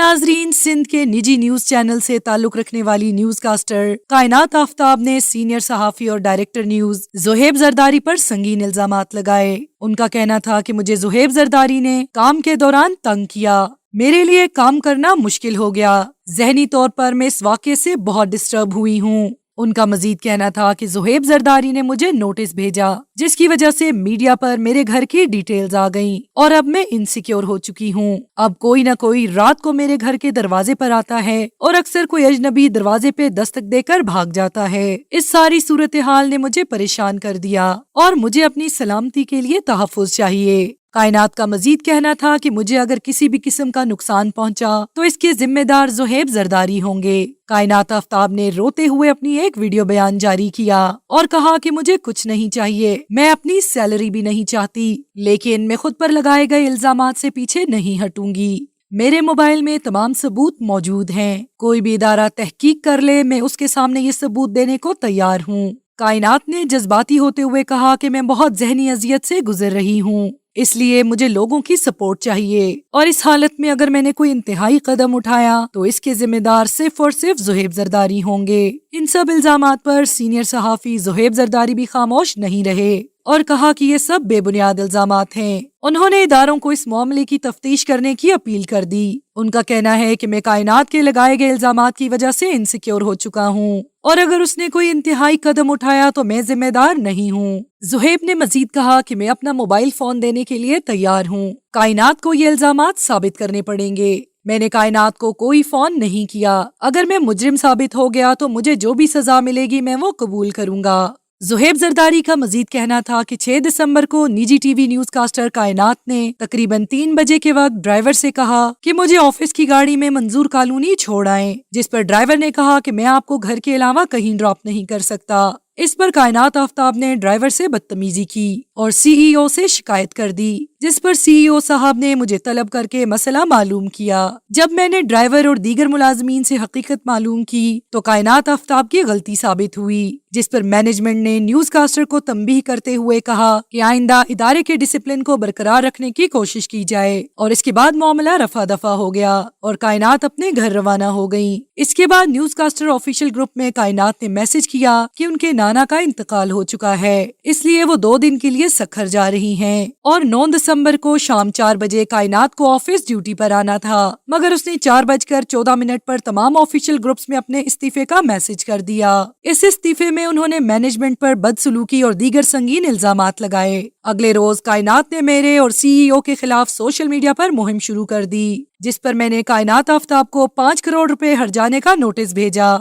नाजरीन, सिंध के निजी न्यूज चैनल से ताल्लुक रखने वाली न्यूज कास्टर कायनात आफ्ताब ने सीनियर सहाफी और डायरेक्टर न्यूज ज़ुहैब ज़रदारी पर संगीन इल्जामात लगाए। उनका कहना था कि मुझे ज़ुहैब ज़रदारी ने काम के दौरान तंग किया, मेरे लिए काम करना मुश्किल हो गया, ज़हनी तौर पर मैं इस वाक़े से बहुत डिस्टर्ब हुई हूँ। उनका मजीद कहना था कि ज़ुहैब ज़रदारी ने मुझे नोटिस भेजा जिसकी वजह से मीडिया पर मेरे घर की डिटेल्स आ गईं और अब मैं इनसिक्योर हो चुकी हूँ। अब कोई न कोई रात को मेरे घर के दरवाजे पर आता है और अक्सर कोई अजनबी दरवाजे पे दस्तक देकर भाग जाता है। इस सारी सूरत हाल ने मुझे परेशान कर दिया और मुझे अपनी सलामती के लिए तहफ़्फ़ुज़ चाहिए। कायनात का मजीद कहना था कि मुझे अगर किसी भी किस्म का नुकसान पहुंचा तो इसके जिम्मेदार ज़ुहैब ज़रदारी होंगे। कायनात आफ्ताब ने रोते हुए अपनी एक वीडियो बयान जारी किया और कहा कि मुझे कुछ नहीं चाहिए, मैं अपनी सैलरी भी नहीं चाहती, लेकिन मैं खुद पर लगाए गए इल्जामात से पीछे नहीं हटूंगी। मेरे मोबाइल में तमाम सबूत मौजूद हैं, कोई भी इदारा तहकीक कर ले, मैं उसके सामने ये सबूत देने को तैयार हूँ। कायनात ने जज्बाती होते हुए कहा कि मैं बहुत ज़हनी अजियत से गुजर रही हूँ, इसलिए मुझे लोगों की सपोर्ट चाहिए और इस हालत में अगर मैंने कोई इंतहाई कदम उठाया तो इसके जिम्मेदार सिर्फ और सिर्फ ज़ुहैब ज़रदारी होंगे। इन सब इल्जामात पर सीनियर सहाफी ज़ुहैब ज़रदारी भी खामोश नहीं रहे और कहा कि ये सब बेबुनियाद इल्जामात हैं। उन्होंने इदारों को इस मामले की तफ्तीश करने की अपील कर दी। उनका कहना है कि मैं कायनात के लगाए गए इल्जामात की वजह से इनसिक्योर हो चुका हूँ और अगर उसने कोई इंतहाई कदम उठाया तो मैं जिम्मेदार नहीं हूँ। ज़ुहैब ने मजीद कहा कि मैं अपना मोबाइल फोन देने के लिए तैयार हूँ, कायनात को ये इल्जामात साबित करने पड़ेंगे। मैंने कायनात को कोई फोन नहीं किया, अगर मैं मुजरिम साबित हो गया तो मुझे जो भी सजा मिलेगी मैं वो कबूल करूंगा। ज़ुहैब ज़रदारी का मजीद कहना था कि 6 दिसंबर को निजी टीवी न्यूज कास्टर कायनात ने तकरीबन 3 बजे के वक्त ड्राइवर से कहा कि मुझे ऑफिस की गाड़ी में मंजूर कॉलोनी छोड़ आएं, जिस पर ड्राइवर ने कहा कि मैं आपको घर के अलावा कहीं ड्रॉप नहीं कर सकता। इस पर कायनात आफ्ताब ने ड्राइवर से बदतमीजी की और सीईओ से शिकायत कर दी, जिस पर सीईओ साहब ने मुझे तलब करके मसला मालूम किया। जब मैंने ड्राइवर और दीगर मुलाजमीन से हकीकत मालूम की तो कायनात आफ्ताब की गलती साबित हुई, जिस पर मैनेजमेंट ने न्यूज कास्टर को तंबीह करते हुए कहा कि आइंदा इदारे के डिसिप्लिन को बरकरार रखने की कोशिश की जाए और इसके बाद मामला रफा दफा हो गया और कायनात अपने घर रवाना हो गयी। इसके बाद न्यूज कास्टर ऑफिशियल ग्रुप में कायनात ने मैसेज किया कि उनके नाना का इंतकाल हो चुका है, इसलिए वो 2 दिन के लिए सखर जा रही हैं और 9 दिसंबर को शाम 4 बजे कायनात को ऑफिस ड्यूटी पर आना था, मगर उसने 4:14 पर तमाम ऑफिशियल ग्रुप्स में अपने इस्तीफे का मैसेज कर दिया। इस इस्तीफे में उन्होंने मैनेजमेंट पर बदसलूकी और दीगर संगीन इल्जामात लगाए। अगले रोज कायनात ने मेरे और सीईओ के खिलाफ सोशल मीडिया पर मुहिम शुरू कर दी, जिस पर मैंने कायनात आफ्ताब को 5 करोड़ रुपए हर्जाने का नोटिस भेजा।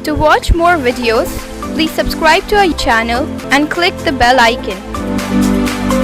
To watch more videos, please subscribe to our channel and click the bell icon.